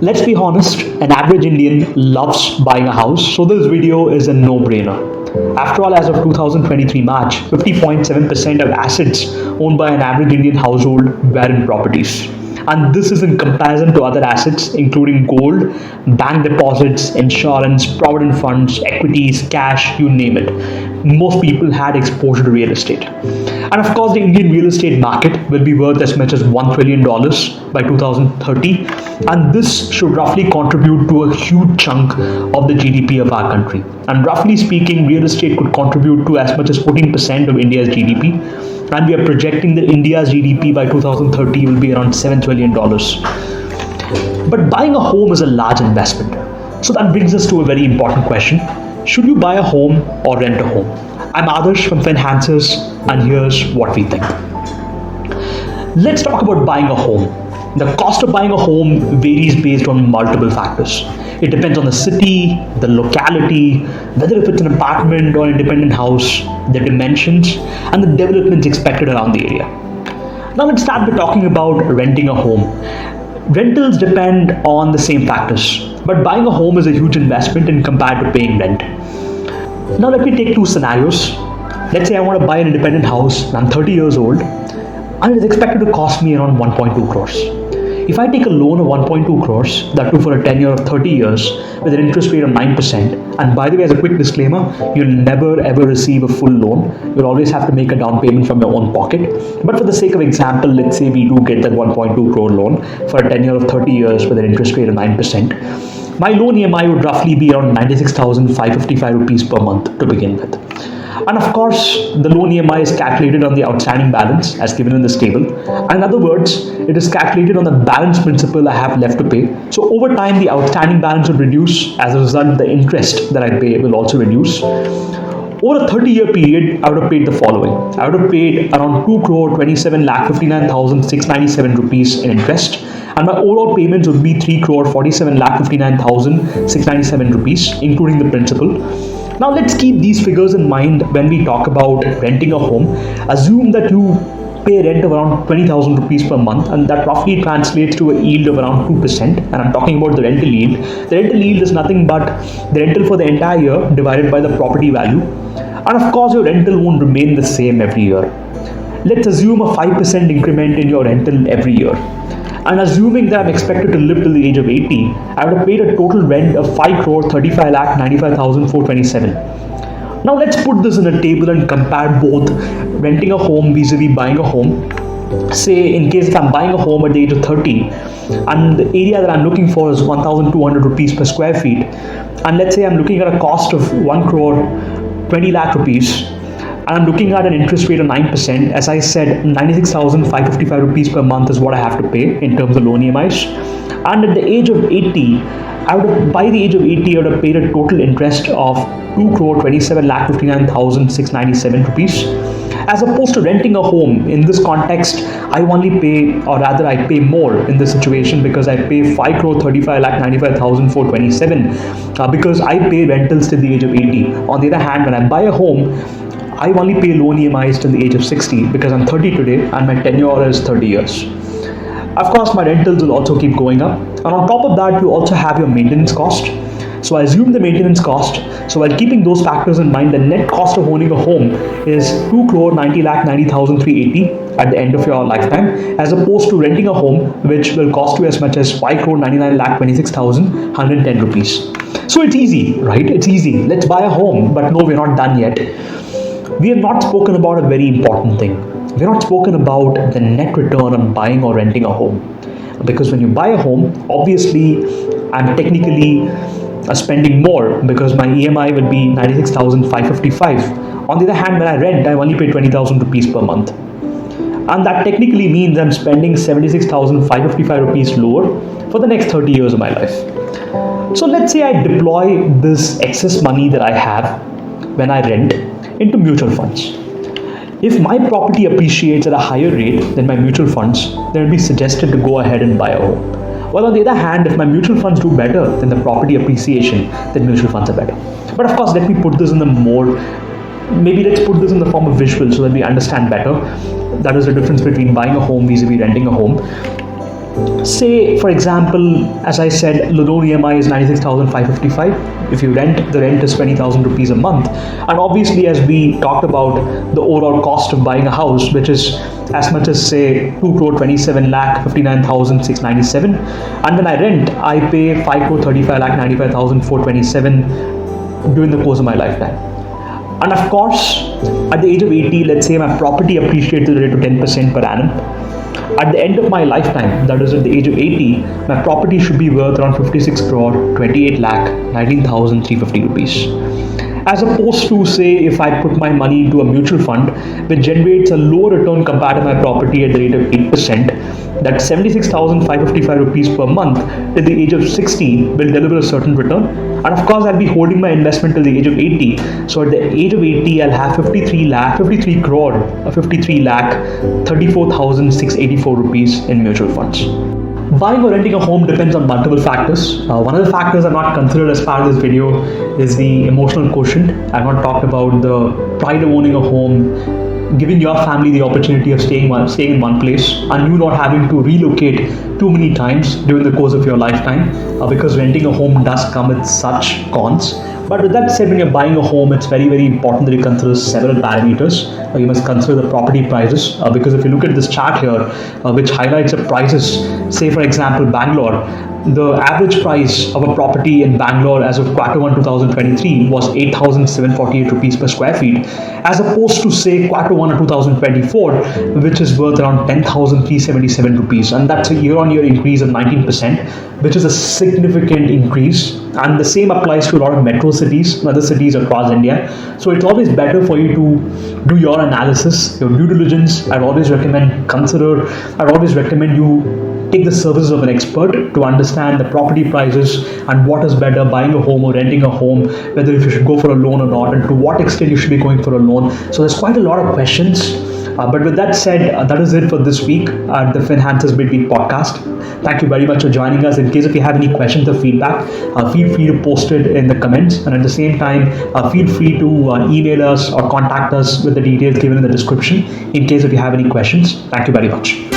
Let's be honest, an average Indian loves buying a house, so this video is a no-brainer. After all, as of 2023 March, 50.7% of assets owned by an average Indian household were in properties. And this is in comparison to other assets including gold, bank deposits, insurance, provident funds, equities, cash, you name it. Most people had exposure to real estate. And of course, the Indian real estate market will be worth as much as $1 trillion by 2030. And this should roughly contribute to a huge chunk of the GDP of our country. And roughly speaking, real estate could contribute to as much as 14% of India's GDP. And we are projecting that India's GDP by 2030 will be around $7 trillion. But buying a home is a large investment. So that brings us to a very important question. Should you buy a home or rent a home? I'm Adarsh from Finhancers, and here's what we think. Let's talk about buying a home. The cost of buying a home varies based on multiple factors. It depends on the city, the locality, whether if it's an apartment or independent house, the dimensions, and the developments expected around the area. Now let's start by talking about renting a home. Rentals depend on the same factors, but buying a home is a huge investment in compared to paying rent. Now let me take two scenarios. Let's say I want to buy an independent house and I'm 30 years old and it's expected to cost me around 1.2 crores. If I take a loan of 1.2 crores, that too for a tenure of 30 years with an interest rate of 9%, and by the way, as a quick disclaimer, you'll never ever receive a full loan. You'll always have to make a down payment from your own pocket. But for the sake of example, let's say we do get that 1.2 crore loan for a tenure of 30 years with an interest rate of 9%. My loan EMI would roughly be around 96,555 rupees per month to begin with. And of course, the loan EMI is calculated on the outstanding balance as given in this table. And in other words, it is calculated on the balance principal I have left to pay. So over time, the outstanding balance will reduce. As a result, the interest that I pay will also reduce. Over a 30-year period, I would have paid the following. I would have paid around 2 crore 27 lakh 59,697 rupees in interest. And my overall payments would be 3 crore 47 lakh 59,697 rupees, including the principal. Now let's keep these figures in mind when we talk about renting a home. Assume that you pay rent of around 20,000 rupees per month, and that roughly translates to a yield of around 2%. And I'm talking about the rental yield. The rental yield is nothing but the rental for the entire year divided by the property value. And of course, your rental won't remain the same every year. Let's assume a 5% increment in your rental every year. And assuming that I'm expected to live till the age of 80, I would have paid a total rent of 5 crore 35 lakh 95,427. Now let's put this in a table and compare both renting a home vis-a-vis buying a home. Say in case if I'm buying a home at the age of 30 and the area that I'm looking for is 1,200 rupees per square feet, and let's say I'm looking at a cost of 1 crore 20 lakh rupees, and I'm looking at an interest rate of 9%. As I said, 96,555 rupees per month is what I have to pay in terms of loan EMIs. And at the age of 80, by the age of 80, I would have paid a total interest of 2 crore 27 lakh 59,697 rupees. As opposed to renting a home, in this context, I only pay, or rather I pay more in this situation because I pay 5 crore 35 lakh 95,427 because I pay rentals till the age of 80. On the other hand, when I buy a home, I only pay loan EMIs till the age of 60 because I'm 30 today and my tenure is 30 years. Of course, my rentals will also keep going up. And on top of that, you also have your maintenance cost. So I assume the maintenance cost. So while keeping those factors in mind, the net cost of owning a home is 2 crore 90 lakh 90,380 at the end of your lifetime, as opposed to renting a home, which will cost you as much as 5 crore 99 lakh 26,110 rupees. So it's easy, right? It's easy. Let's buy a home. But no, we're not done yet. We have not spoken about a very important thing. We have not spoken about the net return on buying or renting a home. Because when you buy a home, obviously, I'm technically spending more because my EMI will be 96,555. On the other hand, when I rent, I only pay 20,000 rupees per month. And that technically means I'm spending 76,555 rupees lower for the next 30 years of my life. So let's say I deploy this excess money that I have when I rent into mutual funds. If my property appreciates at a higher rate than my mutual funds, then it will be suggested to go ahead and buy a home. While on the other hand, if my mutual funds do better than the property appreciation, then mutual funds are better. But of course, let me put this in the let's put this in the form of visual so that we understand better. That is the difference between buying a home vis-a-vis renting a home. Say, for example, as I said, the loan EMI is 96,555. If you rent, the rent is 20,000 rupees a month. And obviously, as we talked about the overall cost of buying a house, which is as much as say 2 crore 27 lakh 59,697. And when I rent, I pay 5 crore 35 lakh 95,427 during the course of my lifetime. And of course, at the age of 80, let's say my property appreciates at the rate of 10% per annum. At the end of my lifetime, that is at the age of 80, my property should be worth around 56 crore 28 lakh 19,350 rupees. As opposed to, say, if I put my money into a mutual fund which generates a lower return compared to my property at the rate of 8%, that 76,555 rupees per month at the age of 60 will deliver a certain return. And of course, I'll be holding my investment till the age of 80. So at the age of 80, I'll have 53 lakh 34,684 rupees in mutual funds. Buying or renting a home depends on multiple factors. One of the factors I've not considered as part of this video is the emotional quotient. I've not talked about the pride of owning a home, giving your family the opportunity of staying in one place and you not having to relocate too many times during the course of your lifetime, because renting a home does come with such cons. But with that said, when you're buying a home, it's very, very important that you consider several parameters. You must consider the property prices, because if you look at this chart here, which highlights the prices, say for example, Bangalore, the average price of a property in Bangalore as of Q1 2023 was 8,748 rupees per square feet, as opposed to say Q1 of 2024, which is worth around 10,377 rupees, and that's a year-on-year increase of 19%, which is a significant increase. And the same applies to a lot of metro cities and other cities across India. So it's always better for you to do your analysis, your due diligence. I'd always recommend you take the services of an expert to understand the property prices and what is better, buying a home or renting a home, whether if you should go for a loan or not, and to what extent you should be going for a loan. So there's quite a lot of questions. But with that said, that is it for this week at the Finhancers Midweek podcast. Thank you very much for joining us. In case if you have any questions or feedback, feel free to post it in the comments. And at the same time, feel free to email us or contact us with the details given in the description in case if you have any questions. Thank you very much.